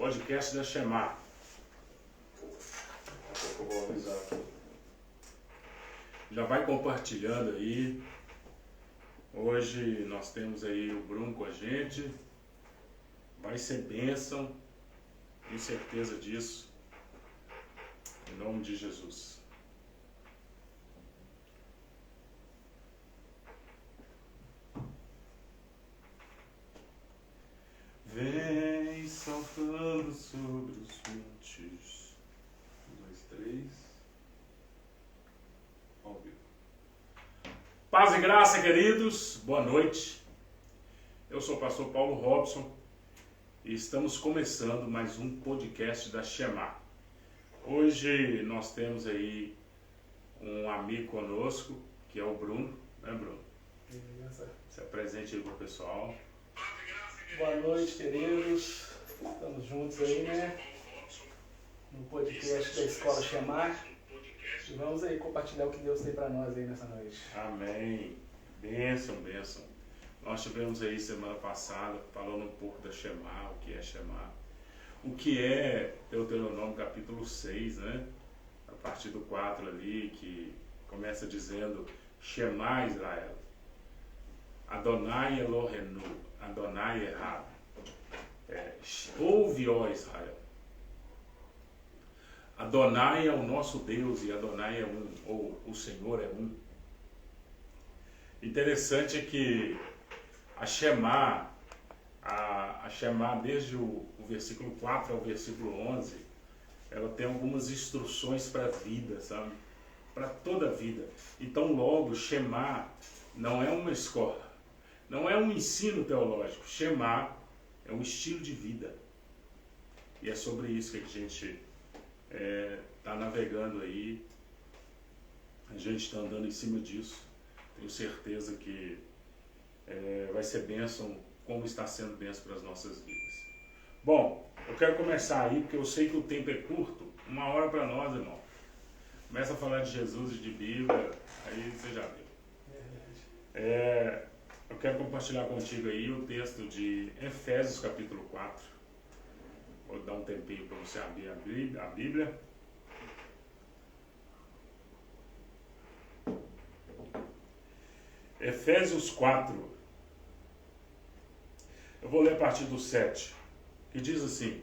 podcast da Shema. Eu vou avisar aqui. Já vai compartilhando aí. Hoje nós temos aí o Bruno com a gente. Vai ser bênção. Tenho certeza disso. Em nome de Jesus. Vem saltando sobre os montes. 1, 2, 3. Ao vivo. Paz e graça, queridos. Boa noite. Eu sou o pastor Paulo Robson e estamos começando mais um podcast da Shema. Hoje nós temos aí um amigo conosco, que é o Bruno. Né, Bruno? Se apresente aí para o pessoal. Boa noite, queridos. Estamos juntos aí, né? No podcast da Escola Shema. E vamos aí compartilhar o que Deus tem para nós aí nessa noite. Amém. Bênção, bênção. Nós tivemos aí semana passada falando um pouco da Shema, o que é Shema. O que é Deuteronômio capítulo 6, né? A partir do 4 ali, que começa dizendo Shema Israel. Adonai Elohenu, Adonai Errado. Ouve, ó Israel. Adonai é o nosso Deus e Adonai é um, ou o Senhor é um. Interessante é que a Shema desde o versículo 4 ao versículo 11, ela tem algumas instruções para a vida, sabe? Para toda a vida. Então logo, Shema não é uma escola. Não é um ensino teológico. Shema é um estilo de vida. E é sobre isso que a gente está navegando aí. A gente está andando em cima disso. Tenho certeza que vai ser bênção, como está sendo bênção para as nossas vidas. Bom, eu quero começar aí, porque eu sei que o tempo é curto. 1 hora para nós, irmão. Começa a falar de Jesus e de Bíblia, aí você já viu. Eu quero compartilhar contigo aí o texto de Efésios capítulo 4. Vou dar um tempinho para você abrir a Bíblia. Efésios 4. Eu vou ler a partir do 7, que diz assim: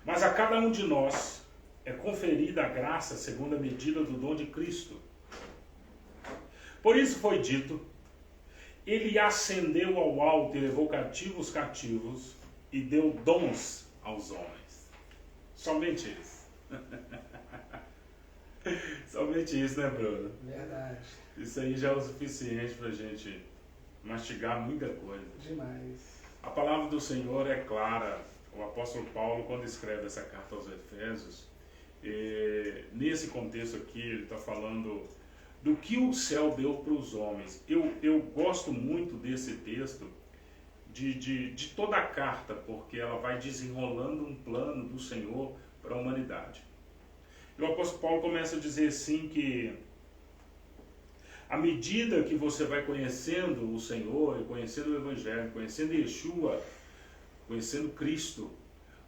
Mas a cada um de nós é conferida a graça segundo a medida do dom de Cristo. Por isso foi dito: Ele ascendeu ao alto e levou cativos cativos e deu dons aos homens. Somente isso. Somente isso, né, Bruno? Verdade. Isso aí já é o suficiente para a gente mastigar muita coisa. Demais. A palavra do Senhor é clara. O apóstolo Paulo, quando escreve essa carta aos Efésios, nesse contexto aqui, ele está falando do que o céu deu para os homens. Eu gosto muito desse texto, de toda a carta, porque ela vai desenrolando um plano do Senhor para a humanidade. E o apóstolo Paulo começa a dizer assim que à medida que você vai conhecendo o Senhor, e conhecendo o Evangelho, conhecendo Yeshua, conhecendo Cristo,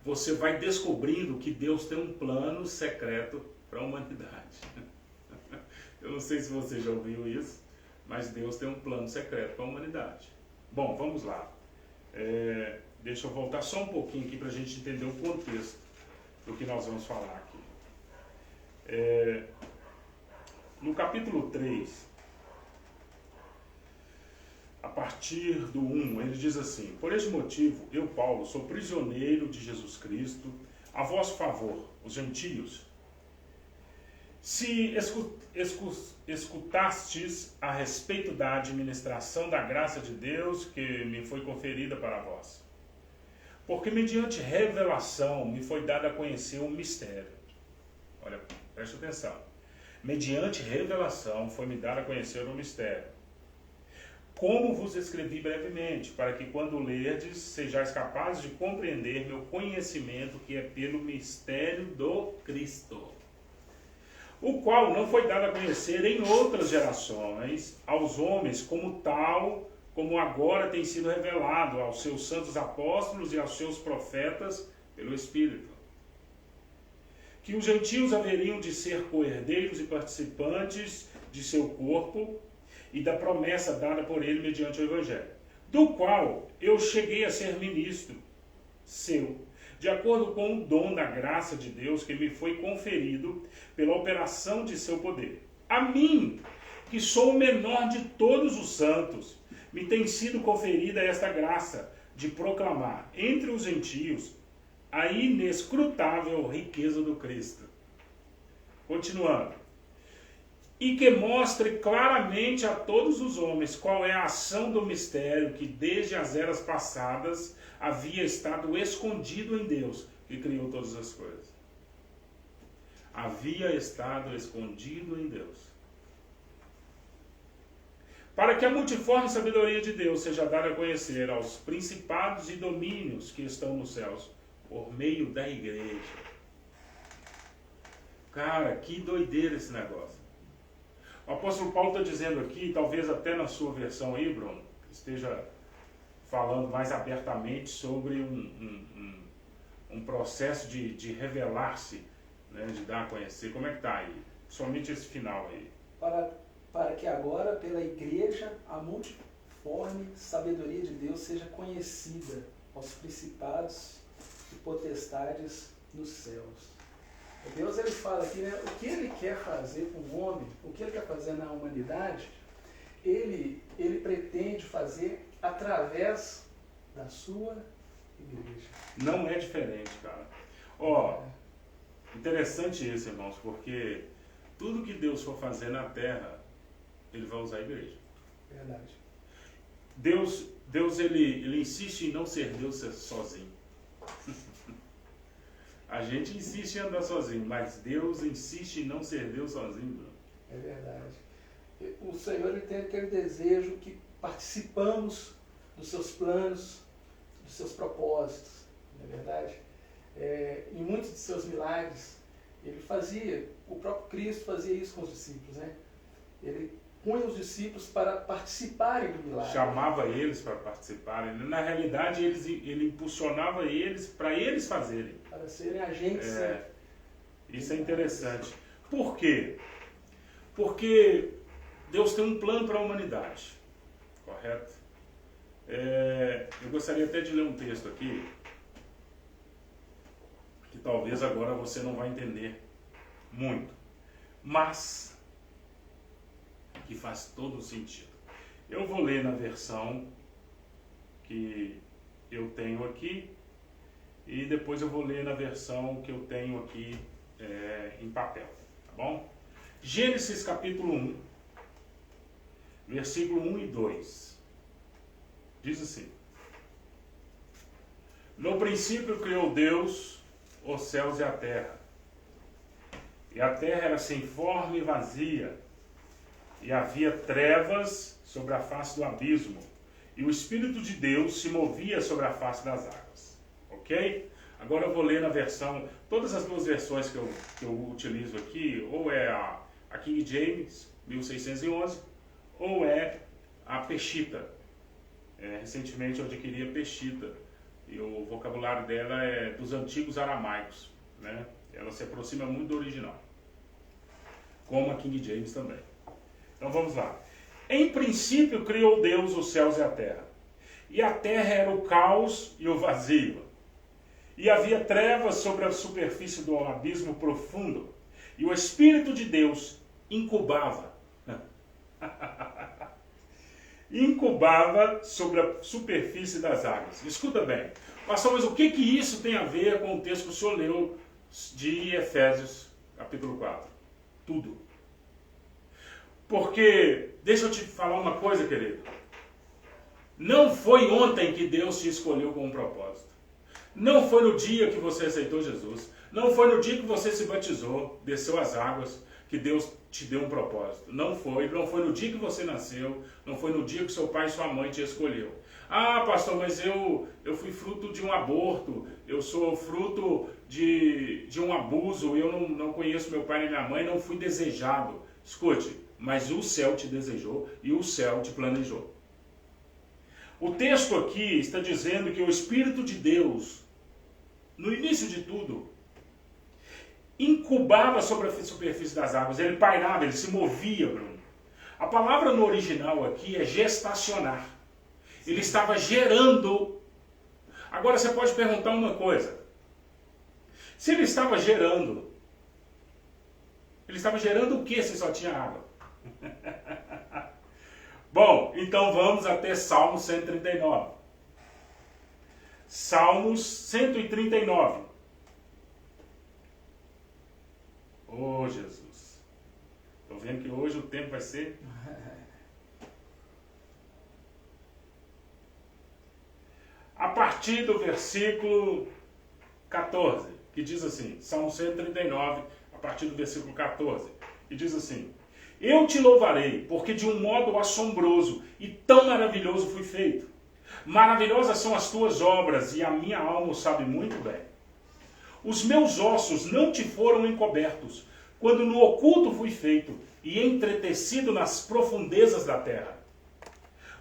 você vai descobrindo que Deus tem um plano secreto para a humanidade. Eu não sei se você já ouviu isso, mas Deus tem um plano secreto para a humanidade. Bom, vamos lá. Deixa eu voltar só um pouquinho aqui para a gente entender o contexto do que nós vamos falar aqui. No capítulo 3, a partir do 1, ele diz assim: Por este motivo, eu, Paulo, sou prisioneiro de Jesus Cristo, a vosso favor, os gentios. Se escutastes a respeito da administração da graça de Deus que me foi conferida para vós. Porque mediante revelação me foi dado a conhecer um mistério. Olha, preste atenção. Mediante revelação foi-me dado a conhecer um mistério. Como vos escrevi brevemente, para que quando lerdes, sejais capazes de compreender meu conhecimento, que é pelo mistério do Cristo, o qual não foi dado a conhecer em outras gerações aos homens como tal como agora tem sido revelado aos seus santos apóstolos e aos seus profetas pelo Espírito. Que os gentios haveriam de ser co-herdeiros e participantes de seu corpo e da promessa dada por ele mediante o Evangelho, do qual eu cheguei a ser ministro seu, de acordo com o dom da graça de Deus que me foi conferido pela operação de seu poder. A mim, que sou o menor de todos os santos, me tem sido conferida esta graça de proclamar entre os gentios a inescrutável riqueza do Cristo. Continuando. E que mostre claramente a todos os homens qual é a ação do mistério que desde as eras passadas havia estado escondido em Deus, que criou todas as coisas. Havia estado escondido em Deus. Para que a multiforme sabedoria de Deus seja dada a conhecer aos principados e domínios que estão nos céus, por meio da igreja. Cara, que doideira esse negócio. O apóstolo Paulo está dizendo aqui, talvez até na sua versão aí, Bruno, esteja falando mais abertamente sobre um processo de revelar-se, né, de dar a conhecer. Como é que está aí? Somente esse final aí. Para que agora, pela igreja, a multiforme sabedoria de Deus seja conhecida aos principados e potestades nos céus. Deus, ele fala aqui, né, o que ele quer fazer com o homem, o que ele quer fazer na humanidade, ele pretende fazer através da sua igreja. Não é diferente, cara. Ó, interessante isso, irmãos, porque tudo que Deus for fazer na terra, ele vai usar a igreja. Verdade. Deus ele insiste em não ser Deus sozinho. A gente insiste em andar sozinho, mas Deus insiste em não ser Deus sozinho. É verdade. O Senhor, ele tem aquele desejo que participamos dos seus planos, dos seus propósitos, não é verdade? Em muitos de seus milagres, ele fazia, o próprio Cristo fazia isso com os discípulos, né? Ele punha os discípulos para participarem do milagre. Chamava eles para participarem. Na realidade, ele impulsionava eles para eles fazerem. Para serem agentes. Isso é interessante. Por quê? Porque Deus tem um plano para a humanidade. Correto? Eu gostaria até de ler um texto aqui, que talvez agora você não vai entender muito, mas que faz todo sentido. Eu vou ler na versão que eu tenho aqui e depois eu vou ler na versão que eu tenho aqui em papel, tá bom? Gênesis capítulo 1, versículo 1 e 2. Diz assim: No princípio criou Deus os céus e a terra. E a terra era sem forma e vazia, e havia trevas sobre a face do abismo, e o Espírito de Deus se movia sobre a face das águas. Ok? Agora eu vou ler na versão, todas as duas versões que eu utilizo aqui, ou é a King James, 1611, ou é a Peshitta. Recentemente eu adquiri a Peshitta, e o vocabulário dela é dos antigos aramaicos, né? Ela se aproxima muito do original, como a King James também. Então vamos lá. Em princípio criou Deus os céus e a terra. E a terra era o caos e o vazio. E havia trevas sobre a superfície do abismo profundo. E o Espírito de Deus incubava. Incubava sobre a superfície das águas. Escuta bem. Pastor, mas o que isso tem a ver com o texto que o senhor leu de Efésios, capítulo 4? Tudo. Porque, deixa eu te falar uma coisa, querido. Não foi ontem que Deus te escolheu com um propósito. Não foi no dia que você aceitou Jesus. Não foi no dia que você se batizou, desceu as águas, que Deus te deu um propósito. Não foi no dia que você nasceu. Não foi no dia que seu pai e sua mãe te escolheu. Ah, pastor, mas eu fui fruto de um aborto. Eu sou fruto de um abuso. Eu não conheço meu pai nem minha mãe. Não fui desejado. Escute. Mas o céu te desejou e o céu te planejou. O texto aqui está dizendo que o Espírito de Deus, no início de tudo, incubava sobre a superfície das águas, ele pairava, ele se movia, Bruno. A palavra no original aqui é gestacionar. Ele estava gerando. Agora você pode perguntar uma coisa. Se ele estava gerando o que se só tinha água? Bom, então vamos até Salmo 139. Salmos 139. Oh, Jesus. Estou vendo que hoje o tempo vai ser... A partir do versículo 14, que diz assim, Salmo 139, a partir do versículo 14, que diz assim: Eu te louvarei, porque de um modo assombroso e tão maravilhoso fui feito. Maravilhosas são as tuas obras, e a minha alma o sabe muito bem. Os meus ossos não te foram encobertos, quando no oculto fui feito, e entretecido nas profundezas da terra.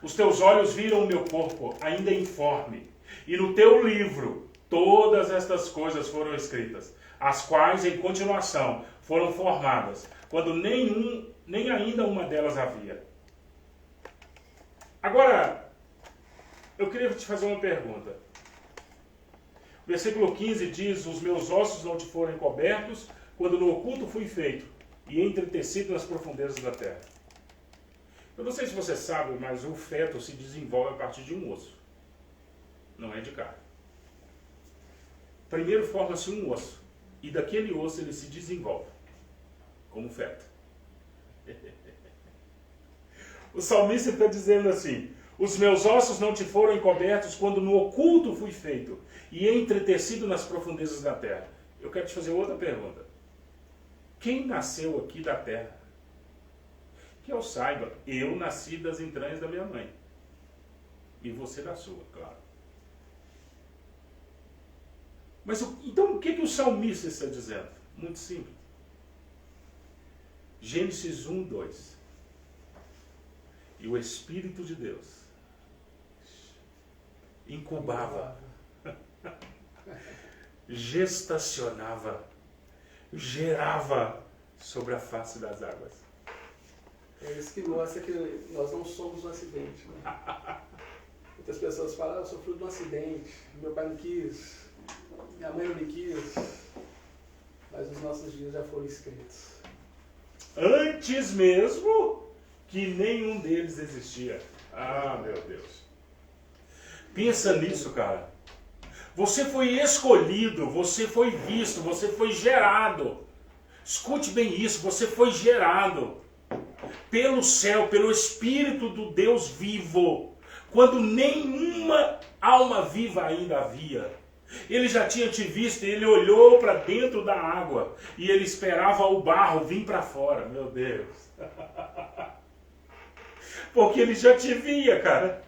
Os teus olhos viram o meu corpo, ainda informe, e no teu livro todas estas coisas foram escritas, as quais em continuação foram formadas, quando nem ainda uma delas havia. Agora, eu queria te fazer uma pergunta. O versículo 15 diz: Os meus ossos não te foram encobertos, quando no oculto fui feito, e entretecido nas profundezas da terra. Eu não sei se você sabe, mas o feto se desenvolve a partir de um osso. Não é de carne. Primeiro forma-se um osso. E daquele osso ele se desenvolve. Como feto. O salmista está dizendo assim: Os meus ossos não te foram encobertos quando no oculto fui feito. E entretecido nas profundezas da terra. Eu quero te fazer outra pergunta. Quem nasceu aqui da terra? Que eu saiba, eu nasci das entranhas da minha mãe. E você da sua, claro. Mas então o que o salmista está dizendo? Muito simples. Gênesis 1, 2. E o Espírito de Deus incubava, gestacionava, gerava sobre a face das águas. É isso que mostra que nós não somos um acidente. Né? Muitas pessoas falam: Eu sou fruto de um acidente, meu pai não quis, minha mãe não me quis, mas os nossos dias já foram escritos. Antes mesmo que nenhum deles existia. Ah, meu Deus. Pensa nisso, cara. Você foi escolhido, você foi visto, você foi gerado. Escute bem isso, você foi gerado pelo céu, pelo Espírito do Deus vivo, quando nenhuma alma viva ainda havia. Ele já tinha te visto, ele olhou para dentro da água e ele esperava o barro vir para fora. Meu Deus. Porque ele já te via, cara.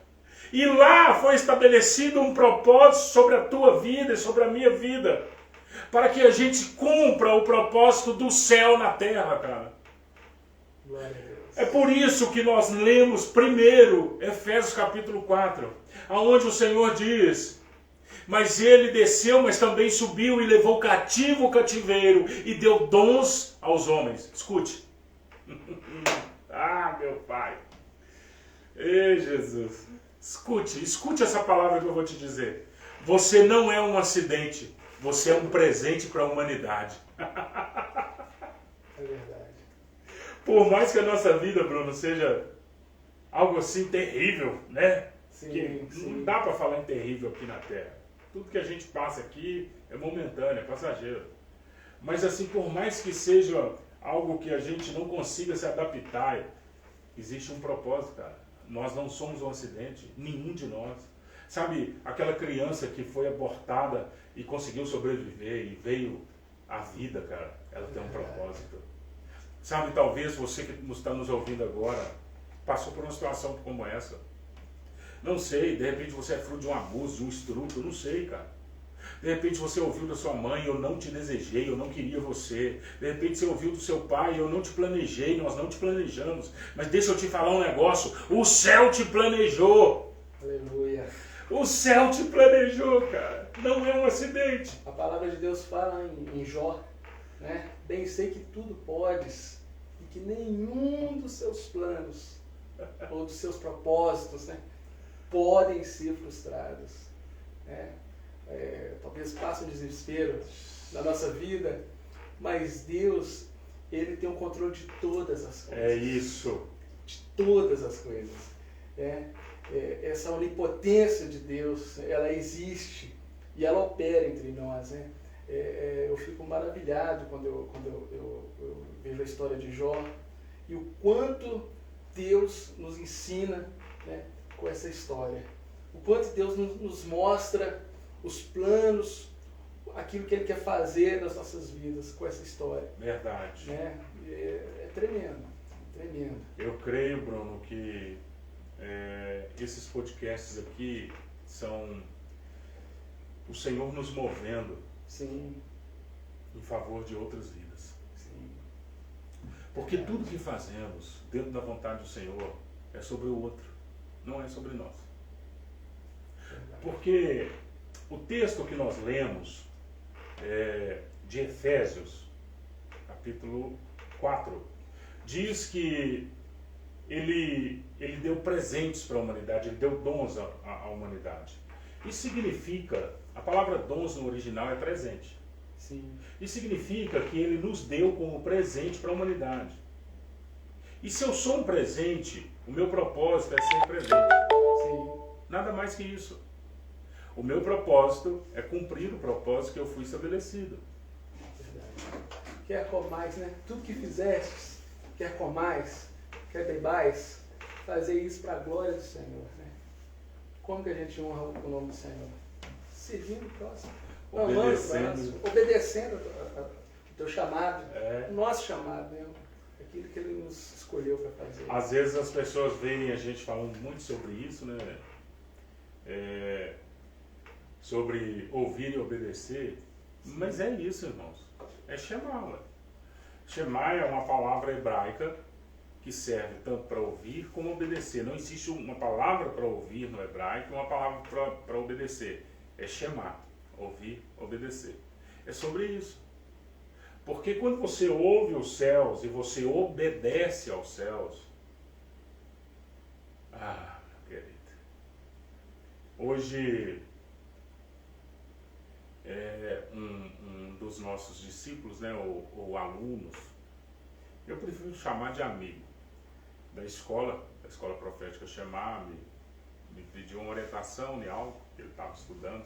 E lá foi estabelecido um propósito sobre a tua vida e sobre a minha vida, para que a gente cumpra o propósito do céu na terra, cara. Glória a Deus. É por isso que nós lemos primeiro Efésios capítulo 4, aonde o Senhor diz: Mas ele desceu, mas também subiu e levou cativo o cativeiro e deu dons aos homens. Escute. Ah, meu Pai. Ei, Jesus. Escute essa palavra que eu vou te dizer. Você não é um acidente, você é um presente para a humanidade. É verdade. Por mais que a nossa vida, Bruno, seja algo assim terrível, né? Sim, Que sim. não dá para falar em terrível aqui na Terra. Tudo que a gente passa aqui é momentâneo, é passageiro. Mas assim, por mais que seja algo que a gente não consiga se adaptar, existe um propósito, cara. Nós não somos um acidente, nenhum de nós. Sabe, aquela criança que foi abortada e conseguiu sobreviver e veio à vida, cara, ela tem um propósito. Sabe, talvez você que está nos ouvindo agora passou por uma situação como essa. Não sei, de repente você é fruto de um abuso, de um estupro, não sei, cara. De repente você ouviu da sua mãe: Eu não te desejei, eu não queria você. De repente você ouviu do seu pai: Eu não te planejei, nós não te planejamos. Mas deixa eu te falar um negócio: o céu te planejou. Aleluia. O céu te planejou, cara. Não é um acidente. A palavra de Deus fala em Jó, né? Bem sei que tudo podes e que nenhum dos seus planos ou dos seus propósitos, né, podem ser frustrados. Né? Talvez passe um desespero na nossa vida, mas Deus, Ele tem o controle de todas as coisas. É isso. De todas as coisas. Essa onipotência de Deus, ela existe e ela opera entre nós. Né? Eu fico maravilhado quando eu vejo a história de Jó e o quanto Deus nos ensina, né, com essa história. O quanto Deus nos mostra os planos, aquilo que Ele quer fazer nas nossas vidas com essa história. Verdade. Né? É tremendo, tremendo. Eu creio, Bruno, que esses podcasts aqui são o Senhor nos movendo, sim, em favor de outras vidas. Sim. Porque tudo que fazemos dentro da vontade do Senhor é sobre o outro, não é sobre nós. Porque o texto que nós lemos de Efésios, capítulo 4, diz que ele deu presentes para a humanidade, ele deu dons à humanidade. Isso significa, a palavra dons no original é presente. Sim. Isso significa que ele nos deu como presente para a humanidade. E se eu sou um presente, o meu propósito é ser presente. Sim. Nada mais que isso. O meu propósito é cumprir o propósito que eu fui estabelecido. Verdade. Quer comais, né? Tudo que fizestes, quer comais, quer bebais, fazer isso para a glória do Senhor. Né? Como que a gente honra o nome do Senhor? Servindo o próximo. Obedecendo o teu chamado, o nosso chamado, né? Aquilo que Ele nos escolheu para fazer. Às vezes as pessoas veem a gente falando muito sobre isso, né? Sobre ouvir e obedecer, mas é isso, irmãos. É Shema. Shema é uma palavra hebraica que serve tanto para ouvir como obedecer. Não existe uma palavra para ouvir no hebraico e uma palavra para obedecer. É Shema. Ouvir, obedecer. É sobre isso. Porque quando você ouve os céus e você obedece aos céus, meu querido, hoje um dos nossos discípulos, né, ou alunos, eu prefiro chamar de amigo, da escola profética Shema, me pediu uma orientação em algo que ele estava estudando,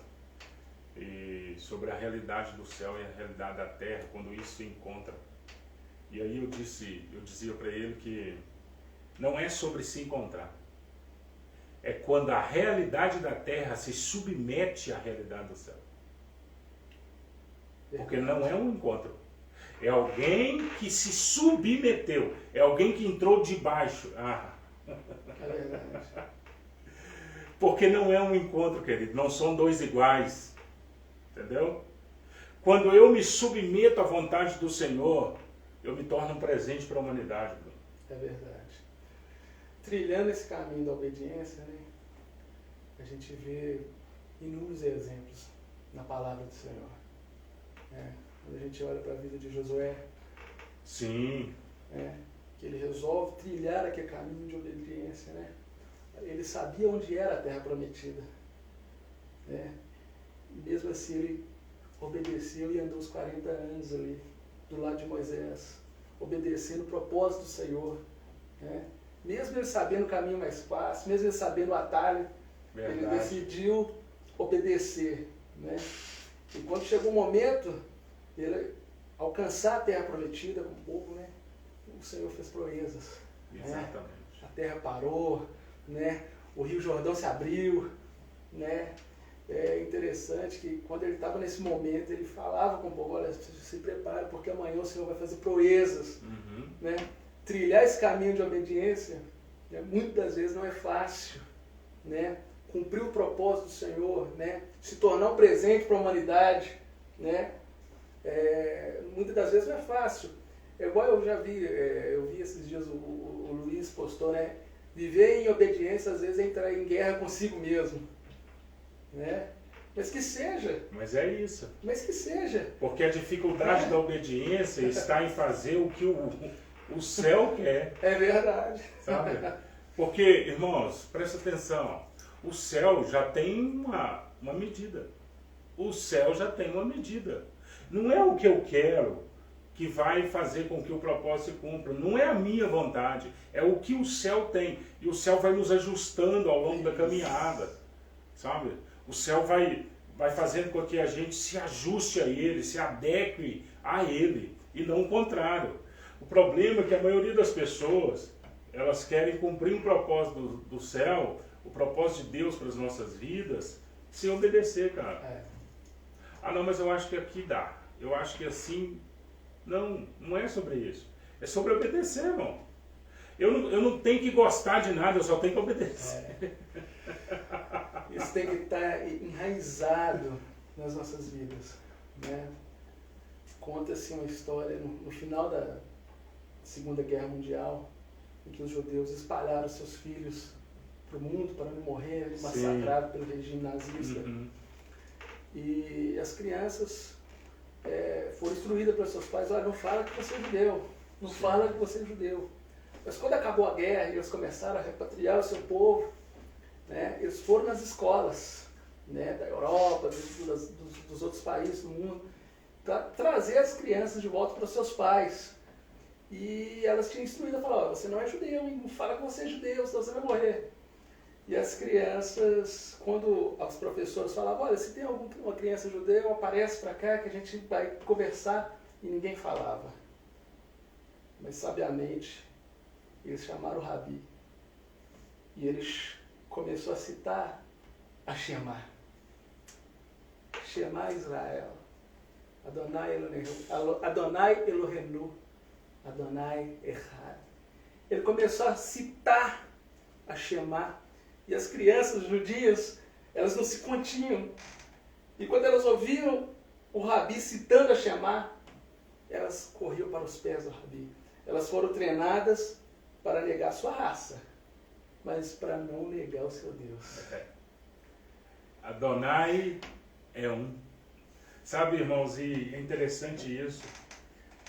e sobre a realidade do céu e a realidade da terra, quando isso se encontra. E aí eu dizia para ele que não é sobre se encontrar, é quando a realidade da terra se submete à realidade do céu. Porque não é um encontro, é alguém que se submeteu, é alguém que entrou debaixo. Porque não é um encontro, querido, não são dois iguais. Entendeu? Quando eu me submeto à vontade do Senhor, eu me torno um presente para a humanidade. Bruno. É verdade. Trilhando esse caminho da obediência, né, a gente vê inúmeros exemplos na palavra do Senhor. Quando a gente olha para a vida de Josué, sim, que ele resolve trilhar aquele caminho de obediência, né? Ele sabia onde era a terra prometida, né? E mesmo assim ele obedeceu e andou os 40 anos ali, do lado de Moisés, obedecendo o propósito do Senhor. Né? Mesmo ele sabendo o caminho mais fácil, mesmo ele sabendo o atalho, verdade, ele decidiu obedecer. Né? E quando chegou o momento de ele alcançar a terra prometida com o povo, né? O Senhor fez proezas. Exatamente. Né? A terra parou, né? O Rio Jordão se abriu, né? É interessante que quando ele estava nesse momento, ele falava com o povo, olha, se prepare, porque amanhã o Senhor vai fazer proezas. Uhum. Né? Trilhar esse caminho de obediência, né, muitas das vezes não é fácil. Né? Cumprir o propósito do Senhor, né? Se tornar um presente para a humanidade, né? Muitas das vezes não é fácil. É igual eu já vi, eu vi esses dias o Luiz postou, né? Viver em obediência, às vezes, é entrar em guerra consigo mesmo. Né? Mas que seja. Mas é isso. Mas que seja. Porque a dificuldade da obediência está em fazer o que o céu quer. É verdade. Sabe? Porque, irmãos, presta atenção. O céu já tem uma medida. O céu já tem uma medida. Não é o que eu quero que vai fazer com que o propósito se cumpra. Não é a minha vontade. É o que o céu tem. E o céu vai nos ajustando ao longo da caminhada. Sabe? O céu vai fazendo com que a gente se ajuste a ele, se adeque a ele. E não o contrário. O problema é que a maioria das pessoas, elas querem cumprir um propósito do céu, o propósito de Deus para as nossas vidas, sem obedecer, cara. Ah, não, mas eu acho que aqui dá. Eu acho que assim... Não é sobre isso. É sobre obedecer, irmão. Eu não tenho que gostar de nada, eu só tenho que obedecer. Isso tem que estar enraizado nas nossas vidas. Né? Conta-se uma história no final da Segunda Guerra Mundial, em que os judeus espalharam seus filhos para o mundo para não morrer massacrados pelo regime nazista. Uhum. E as crianças foram instruídas pelos seus pais: olha, não fala que você é judeu, não fala que você é judeu. Mas quando acabou a guerra e eles começaram a repatriar o seu povo, né, eles foram nas escolas, né, da Europa, dos outros países do mundo, para trazer as crianças de volta para os seus pais. E elas tinham instruído a falar: você não é judeu, hein? Não fala que você é judeu, senão você vai morrer. E as crianças, quando os professores falavam: olha, se tem uma criança judeu, aparece para cá que a gente vai conversar, e ninguém falava. Mas sabiamente, eles chamaram o Rabi. E eles começou a citar a Shema. Shema Israel. Adonai Elohenu. Adonai Echad. Ele começou a citar a Shema. E as crianças judias, elas não se continham. E quando elas ouviam o Rabi citando a Shema, elas corriam para os pés do Rabi. Elas foram treinadas para negar sua raça, mas para não negar o seu Deus. Adonai é um. Sabe, irmãos, e é interessante isso,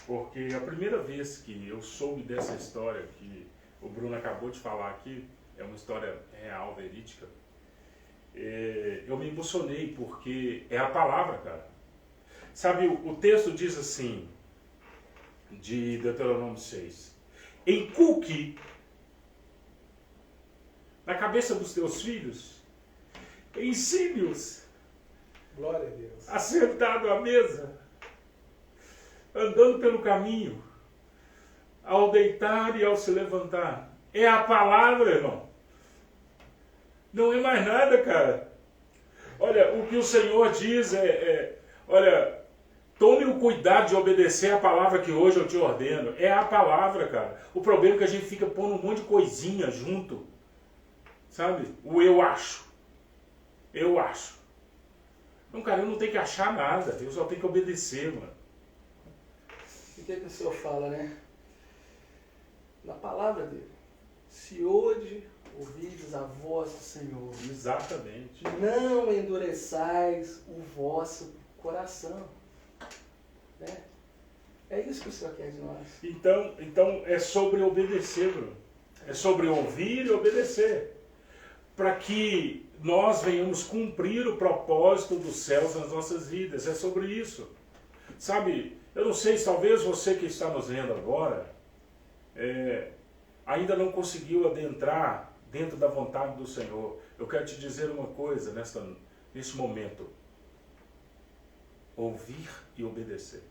porque a primeira vez que eu soube dessa história que o Bruno acabou de falar aqui, é uma história real, verídica, eu me emocionei, porque é a palavra, cara. Sabe, o texto diz assim, de Deuteronômio 6, inculque na cabeça dos teus filhos, ensine-os Glória a Deus. assentado à mesa, andando pelo caminho, ao deitar e ao se levantar. É a palavra, irmão. Não é mais nada, cara. Olha, o que o Senhor diz olha, tome o cuidado de obedecer a palavra que hoje eu te ordeno. É a palavra, cara. O problema é que a gente fica pondo um monte de coisinha junto. Sabe? O eu acho. Eu acho. Não, cara, eu não tenho que achar nada. Eu só tenho que obedecer, mano. E o que o Senhor fala, né? Na palavra dele. Se hoje ouvides a voz do Senhor, Exatamente. não endureçais o vosso coração. Né? É isso que o Senhor quer de nós. Então é sobre obedecer, Bruno. É sobre ouvir e obedecer. Para que nós venhamos cumprir o propósito dos céus nas nossas vidas. É sobre isso. Sabe, eu não sei, talvez você que está nos vendo agora ainda não conseguiu adentrar dentro da vontade do Senhor. Eu quero te dizer uma coisa nesse momento. Ouvir e obedecer.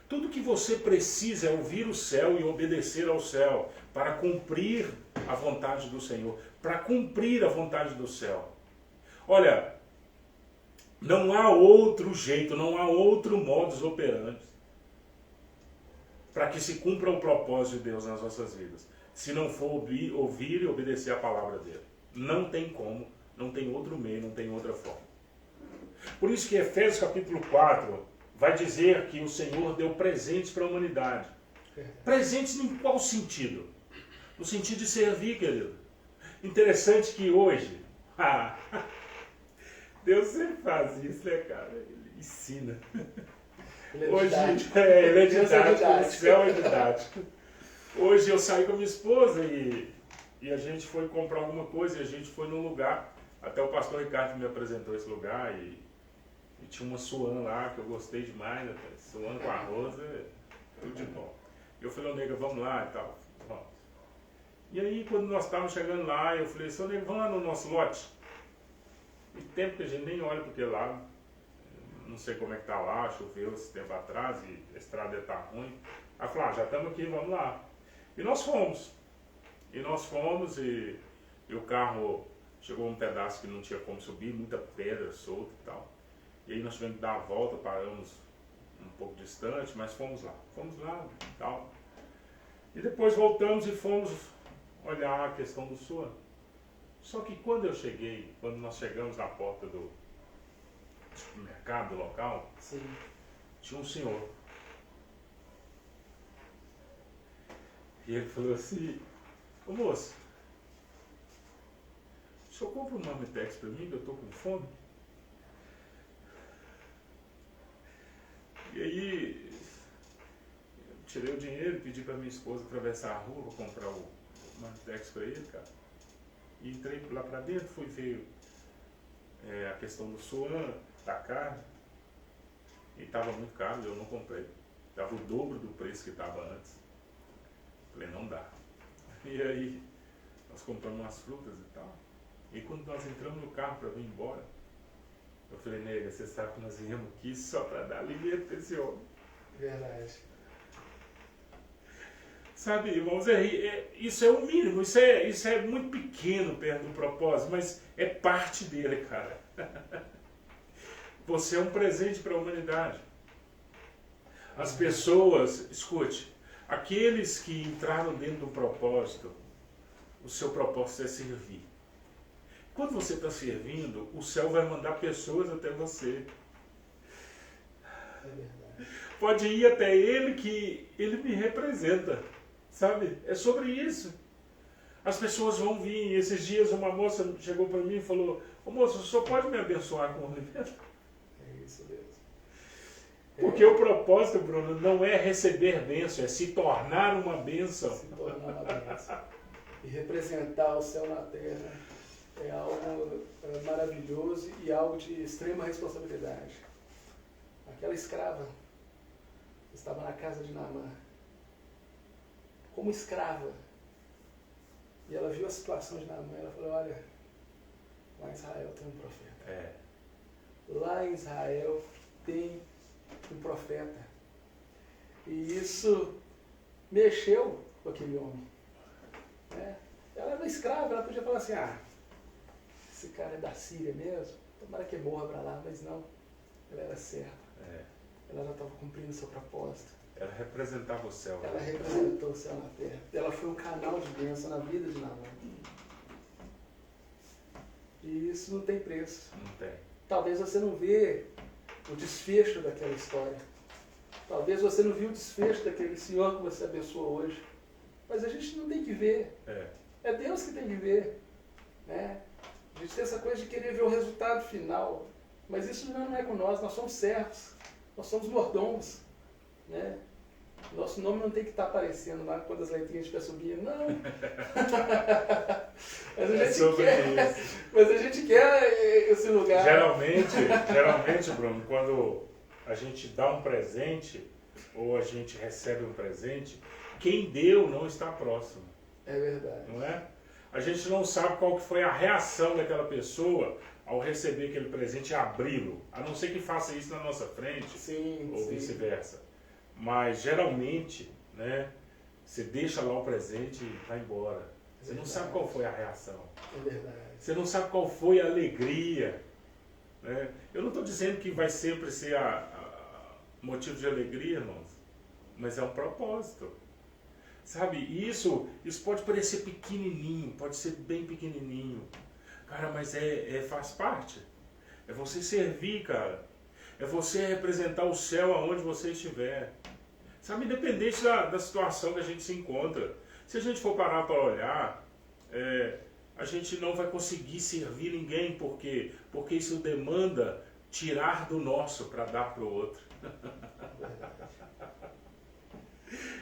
Tudo que você precisa é ouvir o céu e obedecer ao céu para cumprir a vontade do Senhor, para cumprir a vontade do céu. Olha, não há outro jeito, não há outro modus operandi para que se cumpra o propósito de Deus nas nossas vidas, se não for ouvir e obedecer a palavra dele. Não tem como, não tem outro meio, não tem outra forma. Por isso que Efésios capítulo 4 vai dizer que o Senhor deu presentes para a humanidade. Presentes em qual sentido? No sentido de servir, querido. Interessante que hoje, Deus sempre faz isso, né, cara? Ele ensina. Ele é Hoje, didático. ele é Deus é didático, o didático. céu é didático. Hoje eu saí com a minha esposa e a gente foi comprar alguma coisa e a gente foi num lugar, até o pastor Ricardo me apresentou esse lugar e tinha uma suan lá que eu gostei demais, né? Suan com arroz é tudo de bom. Eu falei, ô nega, vamos lá e tal. Vamos. E aí quando nós estávamos chegando lá, eu falei, seu nega, vamos lá no nosso lote? E tempo que a gente nem olha para aquele lado, não sei como é que tá lá, choveu esse tempo atrás e a estrada está ruim. Aí eu falei, já estamos aqui, vamos lá. E nós fomos. E o carro chegou um pedaço que não tinha como subir, muita pedra solta e tal. E aí nós tivemos que dar a volta, paramos um pouco distante, mas fomos lá e tal. E depois voltamos e fomos olhar a questão do Suan. Só que quando nós chegamos na porta do supermercado, do local, Sim. tinha um senhor. E ele falou assim, ô moço, o senhor compra um Marmitex para mim, que eu estou com fome? E aí, eu tirei o dinheiro, pedi para minha esposa atravessar a rua para comprar o Marmitex para ele, cara. E entrei lá para dentro, fui ver a questão do Suan, da carne. E estava muito caro, eu não comprei. Estava o dobro do preço que estava antes. Falei, não dá. E aí, nós compramos umas frutas e tal. E quando nós entramos no carro para vir embora, eu falei, nega, você sabe que nós viemos aqui só para dar alimento para esse homem. Verdade. Sabe, irmãos, isso é o mínimo, isso é muito pequeno perto do propósito, mas é parte dele, cara. Você é um presente para a humanidade. As pessoas, escute, aqueles que entraram dentro do propósito, o seu propósito é servir. Quando você está servindo, o céu vai mandar pessoas até você. É verdade. Pode ir até ele que ele me representa. Sabe? É sobre isso. As pessoas vão vir. Esses dias uma moça chegou para mim e falou, ô moço, o senhor pode me abençoar com o alimento? É isso mesmo. Porque o propósito, Bruno, não é receber bênção, é se tornar uma bênção. Se tornar uma bênção. E representar o céu na terra é algo maravilhoso e algo de extrema responsabilidade. Aquela escrava estava na casa de Naamã, como escrava. E ela viu a situação de Naamã e ela falou, olha, lá em Israel tem um profeta. Lá em Israel tem um profeta. E isso mexeu com aquele homem. Né? Ela era escrava, ela podia falar assim, esse cara é da Síria mesmo, tomara que morra para lá, mas não. Ela era serva. Ela já estava cumprindo o seu propósito. Ela representava o céu. Ela representou o céu na terra. Ela foi um canal de bênção na vida de Naamã. E isso não tem preço. Não tem. Talvez você não vê o desfecho daquela história. Talvez você não viu o desfecho daquele senhor que você abençoou hoje. Mas a gente não tem que ver. É Deus que tem que ver. Né? A gente tem essa coisa de querer ver o resultado final. Mas isso não é com nós somos servos. Nós somos mordomos. Né? Nosso nome não tem que estar aparecendo lá quando as letrinhas estiver subindo, não. Mas a gente quer esse lugar. Geralmente, Bruno, quando a gente dá um presente ou a gente recebe um presente, quem deu não está próximo. É verdade. Não é? A gente não sabe qual que foi a reação daquela pessoa ao receber aquele presente e abri-lo, a não ser que faça isso na nossa frente, ou vice-versa. Mas geralmente, né, você deixa lá o presente e vai embora. Você não sabe qual foi a reação. É verdade. Você não sabe qual foi a alegria. Né? Eu não estou dizendo que vai sempre ser motivo de alegria, irmãos, mas é um propósito. Sabe, isso pode parecer pequenininho, pode ser bem pequenininho. Cara, mas faz parte. É você servir, cara. É você representar o céu aonde você estiver. Sabe, independente da situação que a gente se encontra. Se a gente for parar para olhar, a gente não vai conseguir servir ninguém, porque isso demanda tirar do nosso para dar para o outro.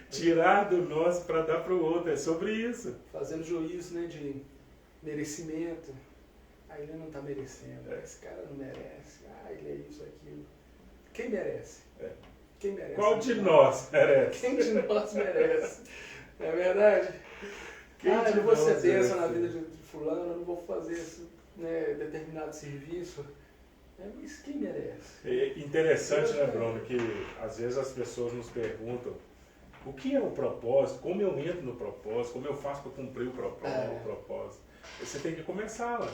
Tirar do nosso para dar para o outro, é sobre isso. Fazendo juízo, né, de merecimento. Ah, ele não está merecendo, esse cara não merece, ele é isso, aquilo. Quem merece? Quem merece? Qual de nós merece? Quem de nós merece? Não é verdade? Eu não vou ser bênção na vida de fulano, eu não vou fazer esse, determinado serviço. Mas quem merece? É interessante, né, Bruno, que às vezes as pessoas nos perguntam o que é o propósito, como eu entro no propósito, como eu faço para cumprir o propósito. Você tem que começar lá.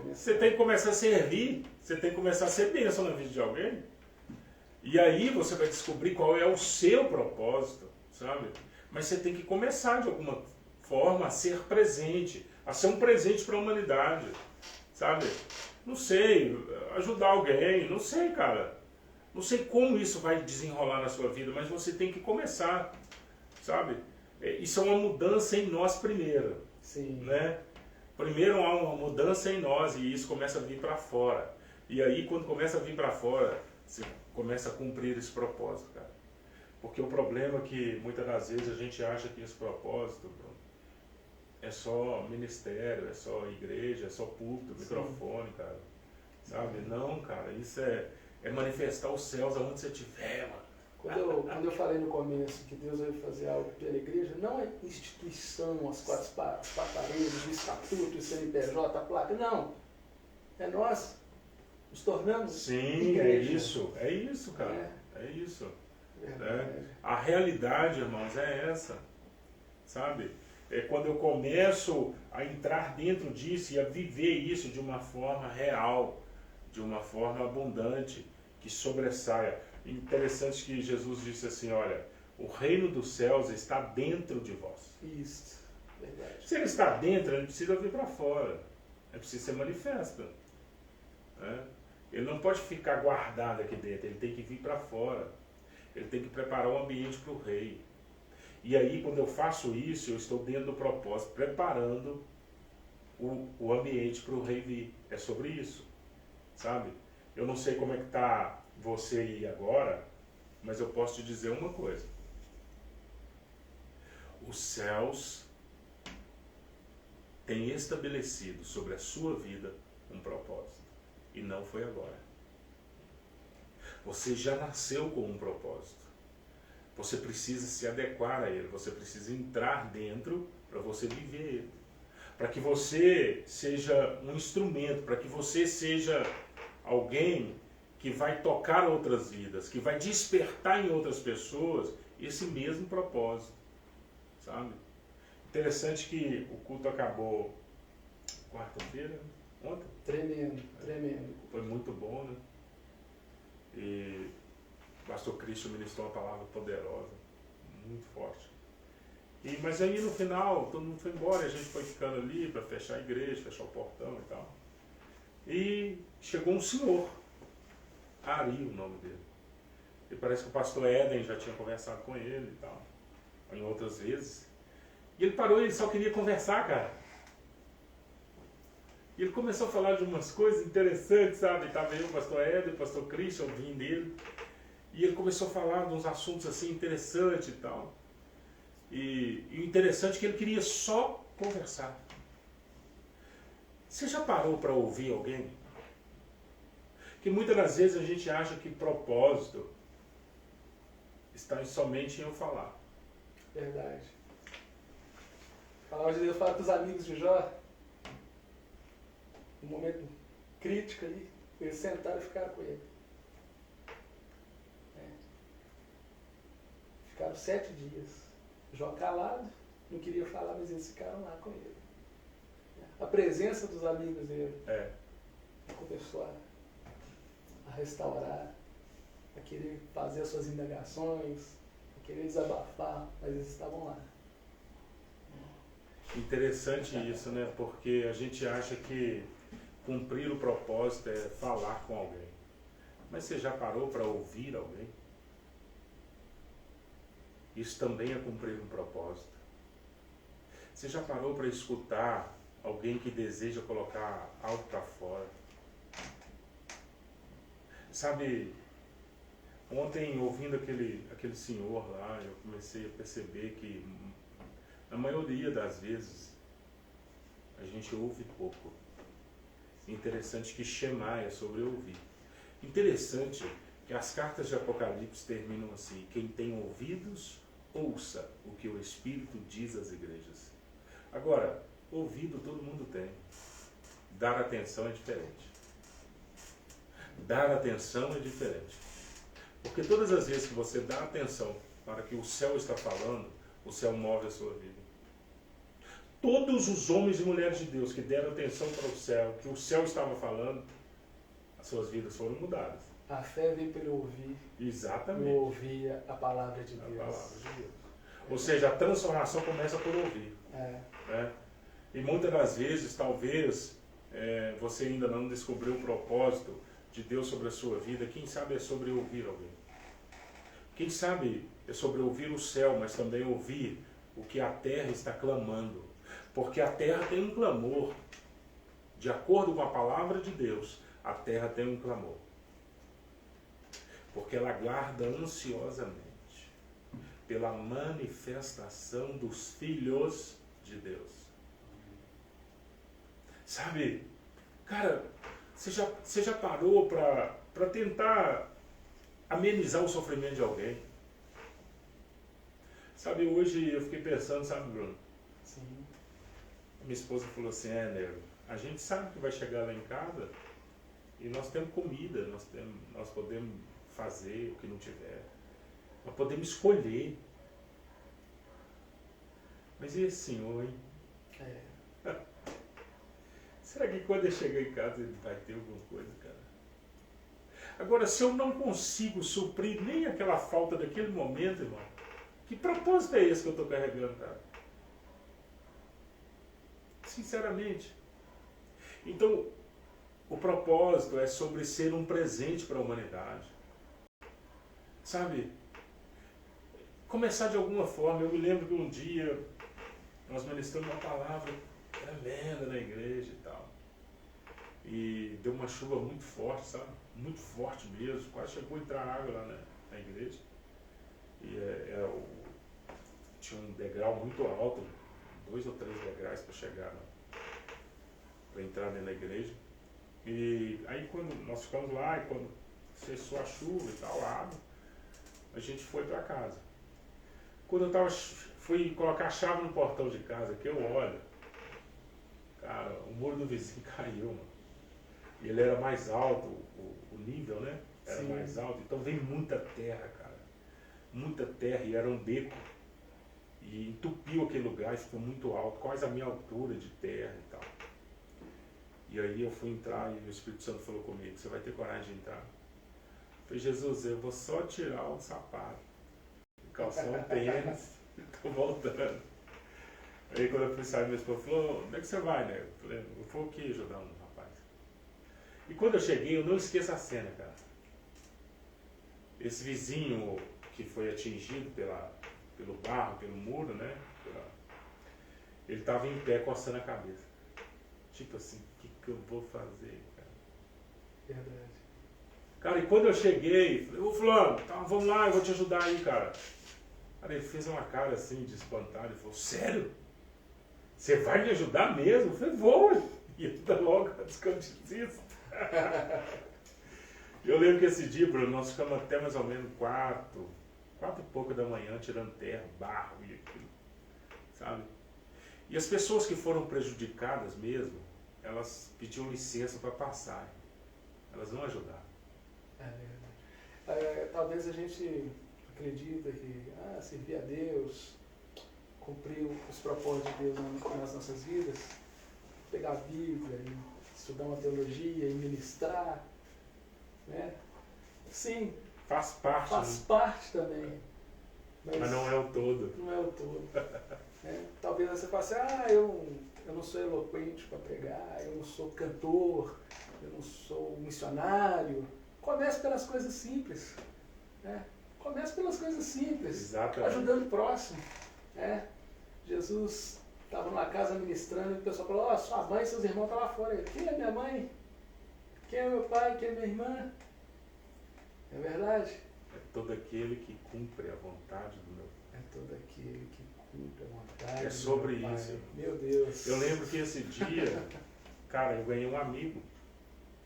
Você tem que começar a servir, você tem que começar a ser bênção na vida de alguém. E aí você vai descobrir qual é o seu propósito, sabe? Mas você tem que começar de alguma forma a ser presente, a ser um presente para a humanidade, sabe? Não sei, ajudar alguém, não sei, cara. Não sei como isso vai desenrolar na sua vida, mas você tem que começar, sabe? Isso é uma mudança em nós primeiro. Sim. Né? Primeiro há uma mudança em nós e isso começa a vir para fora. E aí quando começa a vir para fora, você começa a cumprir esse propósito, cara. Porque o problema é que muitas das vezes a gente acha que esse propósito, Bruno, é só ministério, é só igreja, é só púlpito, microfone, cara. Sabe? Não, cara, isso é manifestar os céus aonde você estiver, mano. Quando eu falei no começo que Deus vai fazer algo pela igreja, não é instituição, as quatro paredes, o estatuto, o CNPJ, a placa, não. É nós nos tornamos Sim, igreja. é isso, cara. É isso. Né? A realidade, irmãos, é essa. Sabe? É quando eu começo a entrar dentro disso e a viver isso de uma forma real, de uma forma abundante, que sobressaia. Interessante que Jesus disse assim, olha, o reino dos céus está dentro de vós. Isso, verdade. Se ele está dentro, ele não precisa vir para fora. Ele precisa ser manifesto. Né? Ele não pode ficar guardado aqui dentro, ele tem que vir para fora. Ele tem que preparar o ambiente para o rei. E aí, quando eu faço isso, eu estou dentro do propósito, preparando o ambiente para o rei vir. É sobre isso, sabe? Eu não sei como é que está você aí agora, mas eu posso te dizer uma coisa. Os céus têm estabelecido sobre a sua vida um propósito. E não foi agora. Você já nasceu com um propósito. Você precisa se adequar a ele. Você precisa entrar dentro para você viver ele. Para que você seja um instrumento, para que você seja alguém que vai tocar outras vidas, que vai despertar em outras pessoas esse mesmo propósito, sabe? Interessante que o culto acabou quarta-feira, ontem. Tremendo, tremendo. Foi muito bom, né? E o pastor Cristo ministrou uma palavra poderosa, muito forte. Mas aí no final, todo mundo foi embora, a gente foi ficando ali para fechar a igreja, fechar o portão e tal. E chegou um senhor, Ari, o nome dele. E parece que o pastor Éden já tinha conversado com ele e tal, em outras vezes. E ele parou e ele só queria conversar, cara. E ele começou a falar de umas coisas interessantes, sabe? Estava eu, o pastor Éden, o pastor Christian, ouvindo dele. E ele começou a falar de uns assuntos assim interessantes e tal. E o interessante é que ele queria só conversar. Você já parou para ouvir alguém? Que muitas das vezes a gente acha que propósito está somente em eu falar. Verdade. A palavra de Deus fala que os amigos de Jó, no momento crítico ali, eles sentaram e ficaram com ele. Ficaram 7 dias. Jó calado, não queria falar, mas eles ficaram lá com ele. A presença dos amigos dele começou a restaurar, a querer fazer as suas indagações, a querer desabafar, mas eles estavam lá. Interessante isso, né? Porque a gente acha que cumprir o propósito é falar com alguém. Mas você já parou para ouvir alguém? Isso também é cumprir um propósito. Você já parou para escutar alguém que deseja colocar algo para fora. Sabe, ontem ouvindo aquele senhor lá, eu comecei a perceber que na maioria das vezes a gente ouve pouco. Interessante que Shema é sobre ouvir. Interessante que as cartas de Apocalipse terminam assim: quem tem ouvidos, ouça o que o Espírito diz às igrejas. Agora, ouvido todo mundo tem. Dar atenção é diferente. Dar atenção é diferente. Porque todas as vezes que você dá atenção para o que o céu está falando, o céu move a sua vida. Todos os homens e mulheres de Deus que deram atenção para o céu, que o céu estava falando, as suas vidas foram mudadas. A fé vem pelo ouvir. Exatamente. Eu ouvir a palavra de Deus. A palavra de Deus. Ou seja, a transformação começa por ouvir. Né? E muitas das vezes, talvez, você ainda não descobriu o propósito de Deus sobre a sua vida. Quem sabe é sobre ouvir alguém. Quem sabe é sobre ouvir o céu, mas também ouvir o que a terra está clamando. Porque a terra tem um clamor. De acordo com a palavra de Deus, a terra tem um clamor. Porque ela aguarda ansiosamente pela manifestação dos filhos de Deus. Sabe, cara, você já parou para tentar amenizar o sofrimento de alguém? Sabe, hoje eu fiquei pensando, sabe, Bruno? Sim. Minha esposa falou assim: nego, a gente sabe que vai chegar lá em casa e nós temos comida, nós podemos fazer o que não tiver, nós podemos escolher. Mas e esse senhor, hein? Será que quando ele chegar em casa ele vai ter alguma coisa, cara? Agora, se eu não consigo suprir nem aquela falta daquele momento, irmão, que propósito é esse que eu estou carregando, cara? Sinceramente. Então, o propósito é sobre ser um presente para a humanidade. Sabe? Começar de alguma forma. Eu me lembro que um dia nós ministramos uma palavra tremenda na igreja e tal. E deu uma chuva muito forte, sabe? Muito forte mesmo. Quase chegou a entrar água lá na igreja. E tinha um degrau muito alto, 2 ou 3 degraus para chegar, para entrar dentro da igreja. E aí quando nós ficamos lá, e quando cessou a chuva e tal, a água, a gente foi para casa. Quando eu fui colocar a chave no portão de casa, que eu olho, cara, o muro do vizinho caiu, mano. E ele era mais alto, o nível, né? Era Sim. mais alto, então veio muita terra, cara. Muita terra, e era um beco. E entupiu aquele lugar e ficou muito alto, quase a minha altura de terra e tal. E aí eu fui entrar e o Espírito Santo falou comigo: você vai ter coragem de entrar? Eu falei: Jesus, eu vou só tirar o sapato, calçar um tênis e tô voltando. Aí quando eu fui sair, minha esposa falou: onde é que você vai, né? Eu falei: eu vou aqui ajudar um rapaz. E quando eu cheguei, eu não esqueço a cena, cara. Esse vizinho que foi atingido pelo barro, pelo muro, né? Ele estava em pé coçando a cabeça. Tipo assim, o que eu vou fazer, cara? Verdade. Cara, e quando eu cheguei, falei: ô fulano, tá, vamos lá, eu vou te ajudar aí, cara. Cara, ele fez uma cara assim de espantado, ele falou: sério? Você vai me ajudar mesmo? Eu falei: vou. E ele tá logo descantista. Eu lembro que esse dia, Bruno, nós ficamos até mais ou menos 4 e pouco da manhã, tirando terra, barro e aquilo, sabe? E as pessoas que foram prejudicadas mesmo, elas pediam licença para passar. Elas não ajudaram. Talvez a gente acredita que servir a Deus, cumprir os propósitos de Deus nas nossas vidas, pegar a Bíblia e estudar uma teologia e ministrar, né? Sim, faz parte. Faz parte também. Mas não é o todo. Não é o todo. Talvez você fale assim: eu não sou eloquente para pregar, eu não sou cantor, eu não sou missionário. Comece pelas coisas simples. Né? Comece pelas coisas simples. Exatamente. Ajudando o próximo. Jesus Estava numa casa ministrando e o pessoal falou, ó, sua mãe e seus irmãos estão lá fora. Ele, quem é minha mãe? Quem é meu pai? Quem é minha irmã? É verdade? É todo aquele que cumpre a vontade do meu Pai. É todo aquele que cumpre a vontade É sobre do meu isso. Pai. Meu Deus. Eu lembro que esse dia, cara, eu ganhei um amigo.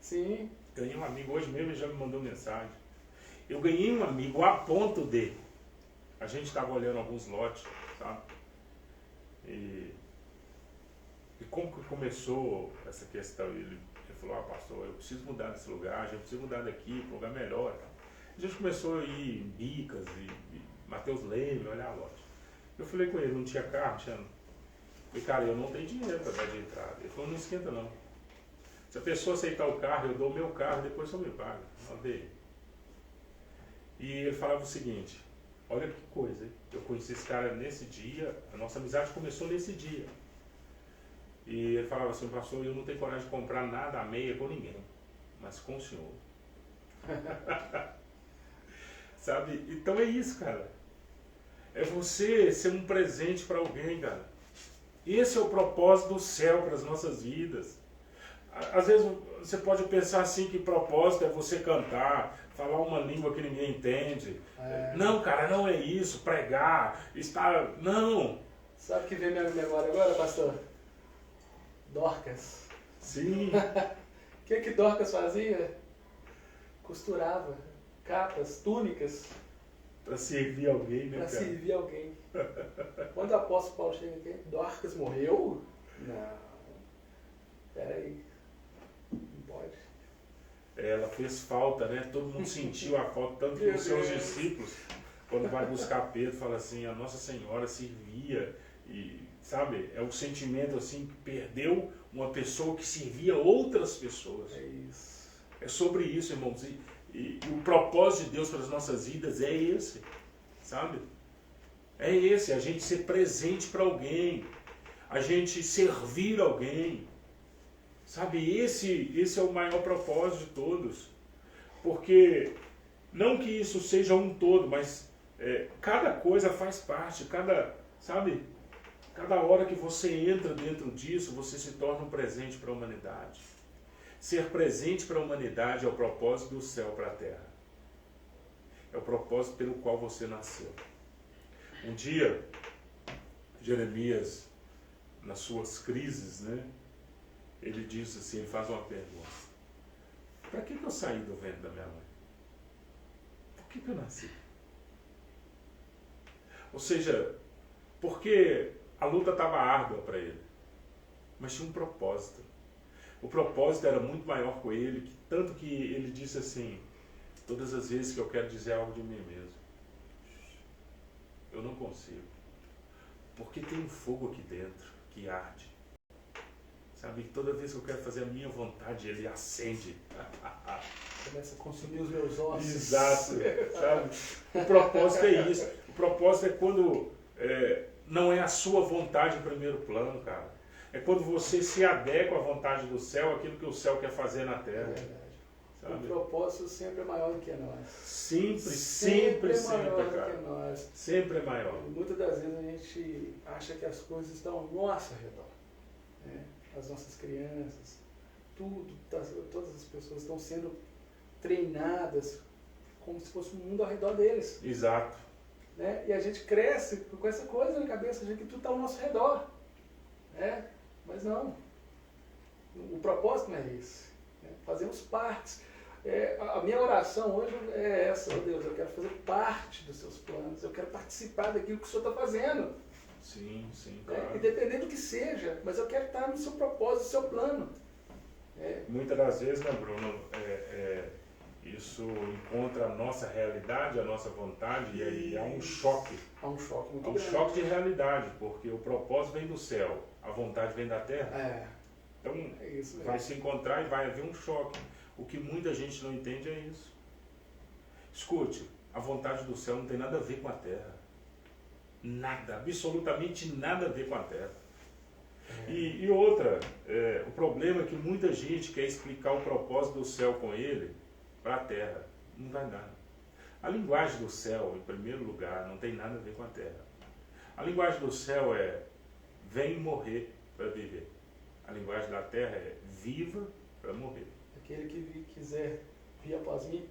Sim. Ganhei um amigo, hoje mesmo ele já me mandou mensagem. Eu ganhei um amigo a ponto de... A gente estava olhando alguns lotes, sabe? E como que começou essa questão? Ele falou, pastor, eu preciso mudar desse lugar, a gente precisa mudar daqui para um lugar melhor. Tá? A gente começou a ir em Bicas e Mateus Leme, olhar lote. Eu falei com ele, não tinha carro, tinha... Eu falei, cara, eu não tenho dinheiro para dar de entrada. Ele falou, não esquenta não. Se a pessoa aceitar o carro, eu dou o meu carro, depois só me paga. Eu dei. E ele falava o seguinte, olha que coisa, hein? Eu conheci esse cara nesse dia, a nossa amizade começou nesse dia. E ele falava assim, pastor, eu não tenho coragem de comprar nada a meia com ninguém, mas com o senhor. Sabe? Então é isso, cara. É você ser um presente para alguém, cara. Esse é o propósito do céu para as nossas vidas. Às vezes você pode pensar assim que propósito é você cantar, falar uma língua que ninguém entende. Não, cara, não é isso. Pregar, estar... Não. Sabe o que veio minha memória agora, pastor? Dorcas. Sim. O que Dorcas fazia? Costurava capas, túnicas. Para servir alguém, né, Para cara? servir alguém. Quando o apóstolo Paulo chega aqui, Dorcas morreu? Não. Peraí. Não pode. Ela fez falta, né? Todo mundo sentiu a falta, tanto que os seus discípulos, quando vai buscar Pedro, fala assim, a Nossa Senhora servia, e sabe, é o sentimento assim, que perdeu uma pessoa que servia outras pessoas. É isso. É sobre isso, irmãos, e o propósito de Deus para as nossas vidas é esse, sabe? É esse, a gente ser presente para alguém, a gente servir alguém. Sabe, esse é o maior propósito de todos. Porque, não que isso seja um todo, mas cada coisa faz parte, sabe? Cada hora que você entra dentro disso, você se torna um presente para a humanidade. Ser presente para a humanidade é o propósito do céu para a terra. É o propósito pelo qual você nasceu. Um dia, Jeremias, nas suas crises, né? Ele diz assim, ele faz uma pergunta. Para que eu saí do ventre da minha mãe? Por que eu nasci? Ou seja, porque a luta estava árdua para ele. Mas tinha um propósito. O propósito era muito maior com ele, tanto que ele disse assim, todas as vezes que eu quero dizer algo de mim mesmo, eu não consigo. Porque tem um fogo aqui dentro que arde. Sabe, toda vez que eu quero fazer a minha vontade, ele acende. Começa a consumir os meus ossos. Exato. Sabe? O propósito é isso. O propósito é quando não é a sua vontade em primeiro plano, cara. É quando você se adequa à vontade do céu, aquilo que o céu quer fazer na terra. É verdade. Sabe? O propósito sempre é maior do que nós. Sempre, maior cara. do que nós. Sempre é maior. E muitas das vezes a gente acha que as coisas estão ao nosso redor. Né? As nossas crianças, todas as pessoas estão sendo treinadas como se fosse um mundo ao redor deles. Exato. Né? E a gente cresce com essa coisa na cabeça de que tudo está ao nosso redor. Né? Mas não. O propósito não é esse. Né? Fazemos parte. A minha oração hoje é essa, oh Deus, eu quero fazer parte dos seus planos, eu quero participar daquilo que o Senhor está fazendo. Sim, claro. Independente do que seja, mas eu quero estar no seu propósito, no seu plano. Muitas das vezes, né, Bruno, isso encontra a nossa realidade, a nossa vontade, e aí há um choque. Há um choque muito Há um grande. choque de realidade, porque o propósito vem do céu, a vontade vem da terra. Então, isso vai se encontrar e vai haver um choque. O que muita gente não entende é isso. Escute, a vontade do céu não tem nada a ver com a terra. Nada, absolutamente nada a ver com a terra. E outra, o problema é que muita gente quer explicar o propósito do céu com ele para a terra. Não vai dar. A linguagem do céu, em primeiro lugar, não tem nada a ver com a terra. A linguagem do céu é vem morrer para viver. A linguagem da terra é viva para morrer. Aquele que quiser vir após mim,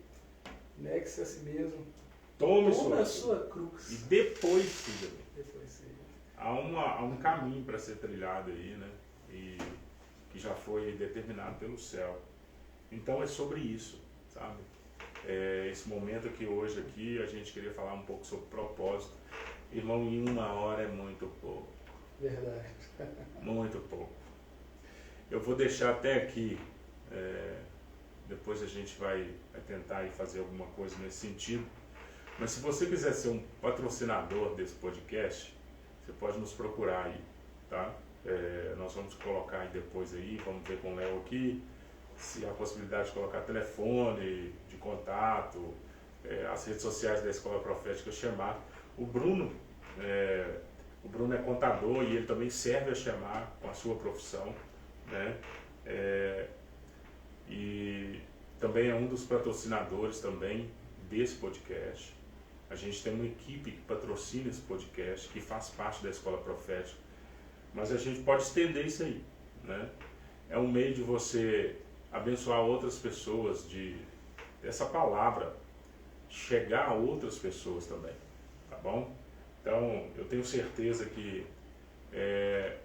negue-se a si mesmo. Tome a sua cruz. E depois siga-me. Depois siga. Há um caminho para ser trilhado aí, né? E que já foi determinado pelo céu. Então é sobre isso, sabe? Esse momento aqui hoje aqui, a gente queria falar um pouco sobre propósito. Irmão, em 1 hora é muito pouco. Verdade. Muito pouco. Eu vou deixar até aqui, depois a gente vai tentar ir fazer alguma coisa nesse sentido. Mas se você quiser ser um patrocinador desse podcast, você pode nos procurar aí, tá? Nós vamos colocar aí depois aí, vamos ver com o Léo aqui, se há a possibilidade de colocar telefone, de contato, as redes sociais da Escola Profética chamar. O Bruno é contador e ele também serve a chamar com a sua profissão, né? E também é um dos patrocinadores também desse podcast. A gente tem uma equipe que patrocina esse podcast, que faz parte da Escola Profética, mas a gente pode estender isso aí, né? É um meio de você abençoar outras pessoas, essa palavra chegar a outras pessoas também, tá bom? Então, eu tenho certeza que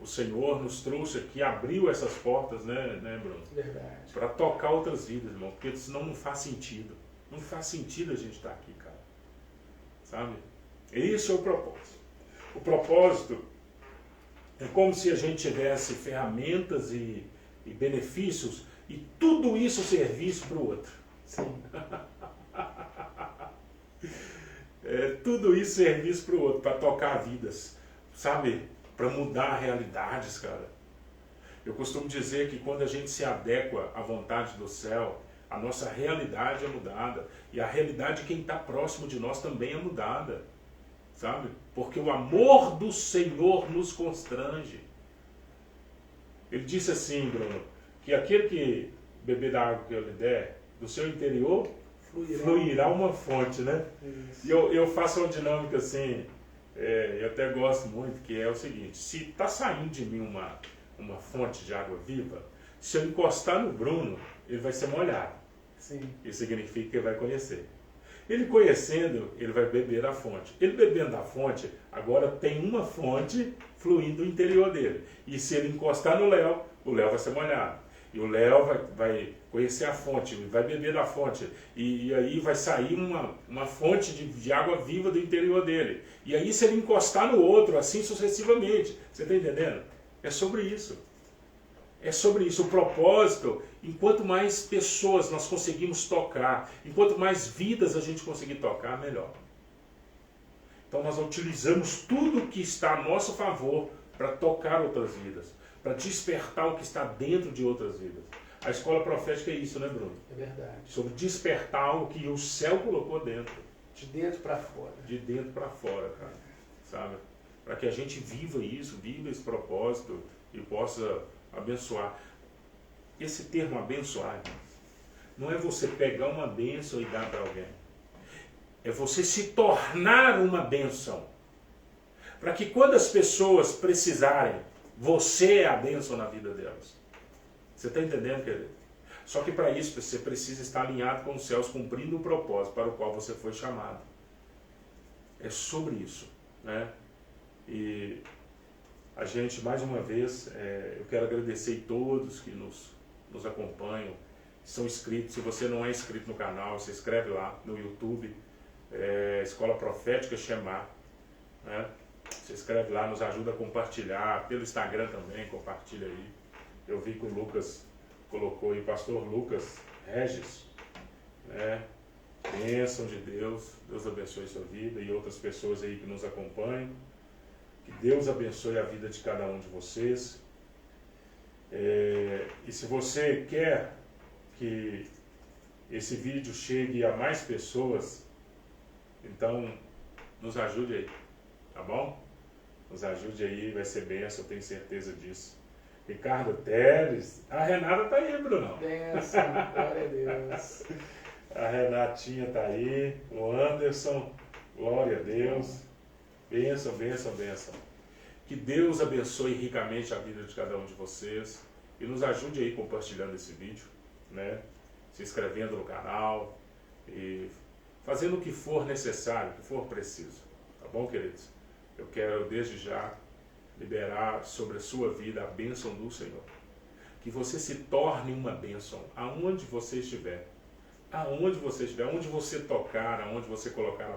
o Senhor nos trouxe aqui, abriu essas portas, né Bruno? Verdade. Para tocar outras vidas, irmão, porque senão não faz sentido. Não faz sentido a gente estar aqui, cara. Sabe? Esse é o propósito. O propósito é como se a gente tivesse ferramentas e benefícios e tudo isso serviço para o outro. Sim. Tudo isso serviço para o outro, para tocar vidas, sabe? Para mudar realidades, cara. Eu costumo dizer que quando a gente se adequa à vontade do céu, a nossa realidade é mudada. E a realidade de quem está próximo de nós também é mudada. Sabe? Porque o amor do Senhor nos constrange. Ele disse assim, Bruno, que aquele que beber da água que eu lhe der, do seu interior fluirá uma fonte, né? Isso. E eu faço uma dinâmica assim, eu até gosto muito, que é o seguinte: se está saindo de mim uma fonte de água viva, se eu encostar no Bruno, ele vai ser molhado. Sim. Isso significa que ele vai conhecer. Ele conhecendo, ele vai beber da fonte. Ele bebendo da fonte, agora tem uma fonte fluindo do interior dele. E se ele encostar no Léo, o Léo vai ser molhado. E o Léo vai conhecer a fonte, vai beber da fonte. E aí vai sair uma fonte de água viva do interior dele. E aí se ele encostar no outro, assim sucessivamente. Você está entendendo? É sobre isso. É sobre isso. O propósito, enquanto mais pessoas nós conseguimos tocar, enquanto mais vidas a gente conseguir tocar, melhor. Então nós utilizamos tudo que está a nosso favor para tocar outras vidas, para despertar o que está dentro de outras vidas. A escola profética é isso, né, Bruno? É verdade. Sobre despertar algo que o céu colocou dentro. De dentro para fora. De dentro para fora, cara. Sabe? Para que a gente viva isso, viva esse propósito e possa abençoar. Esse termo abençoar não é você pegar uma bênção e dar para alguém. É você se tornar uma bênção. Para que quando as pessoas precisarem, você é a bênção na vida delas. Você está entendendo, querido? Só que para isso você precisa estar alinhado com os céus, cumprindo o propósito para o qual você foi chamado. É sobre isso, né? E a gente, mais uma vez, eu quero agradecer a todos que nos acompanham, que são inscritos. Se você não é inscrito no canal, você escreve lá no YouTube, Escola Profética Shema, né? Você escreve lá, nos ajuda a compartilhar, pelo Instagram também, compartilha aí. Eu vi que o Lucas colocou aí, Pastor Lucas Regis, né? Bênção de Deus, Deus abençoe sua vida e outras pessoas aí que nos acompanham. Que Deus abençoe a vida de cada um de vocês. E se você quer que esse vídeo chegue a mais pessoas, então nos ajude aí, tá bom? Nos ajude aí, vai ser bênção, eu tenho certeza disso. Ricardo Teles, a Renata tá aí, Bruno. Bênção, glória a Deus. A Renatinha tá aí, o Anderson, glória a Deus. Bênção, bênção, bênção. Que Deus abençoe ricamente a vida de cada um de vocês e nos ajude aí compartilhando esse vídeo, né? Se inscrevendo no canal e fazendo o que for necessário, o que for preciso. Tá bom, queridos? Eu quero desde já liberar sobre a sua vida a bênção do Senhor. Que você se torne uma bênção aonde você estiver. Aonde você estiver, aonde você tocar, aonde você colocar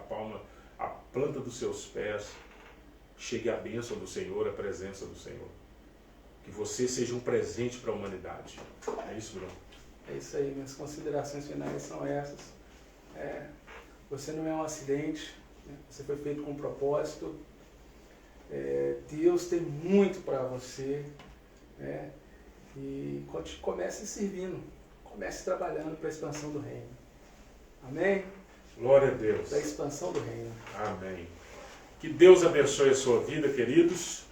a planta dos seus pés, chegue a bênção do Senhor, a presença do Senhor. Que você seja um presente para a humanidade. É isso, Bruno? É isso aí, minhas considerações finais são essas. Você não é um acidente, né? Você foi feito com um propósito. Deus tem muito para você, né? E comece servindo, comece trabalhando para a expansão do reino. Amém? Glória a Deus. Da expansão do reino. Amém. Que Deus abençoe a sua vida, queridos.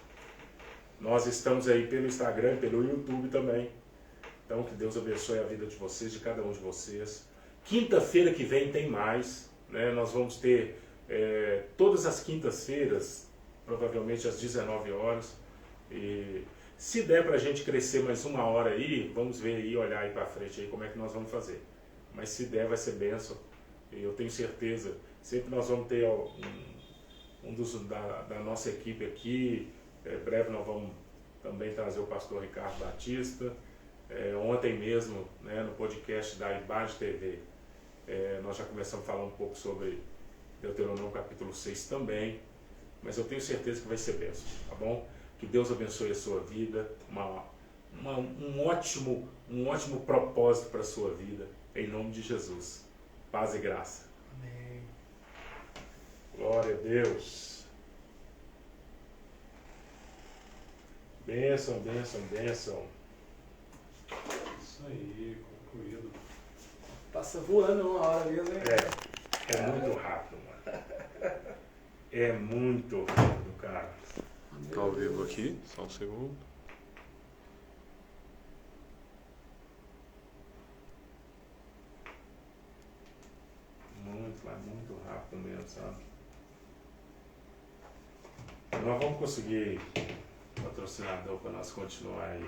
Nós estamos aí pelo Instagram, pelo YouTube também. Então, que Deus abençoe a vida de vocês, de cada um de vocês. Quinta-feira que vem tem mais, né? Nós vamos ter todas as quintas-feiras, provavelmente às 19 horas. E se der para a gente crescer mais uma hora aí, vamos ver aí, olhar aí para frente aí como é que nós vamos fazer. Mas se der, vai ser bênção. E eu tenho certeza, sempre nós vamos ter da nossa equipe aqui. Breve nós vamos também trazer o pastor Ricardo Batista. Ontem mesmo, né, no podcast da Ibad TV, nós já começamos a falar um pouco sobre Deuteronômio capítulo 6 também. Mas eu tenho certeza que vai ser bênção, tá bom? Que Deus abençoe a sua vida, um ótimo propósito para a sua vida, em nome de Jesus. Paz e graça. Amém. Glória a Deus. Bênção, bênção, bênção. Isso aí, concluído. Passa voando uma hora mesmo, hein? É muito rápido, mano. É muito rápido, cara. Tá ao vivo aqui, só um segundo. Muito rápido mesmo, sabe? Nós vamos conseguir patrocinador para nós continuar aí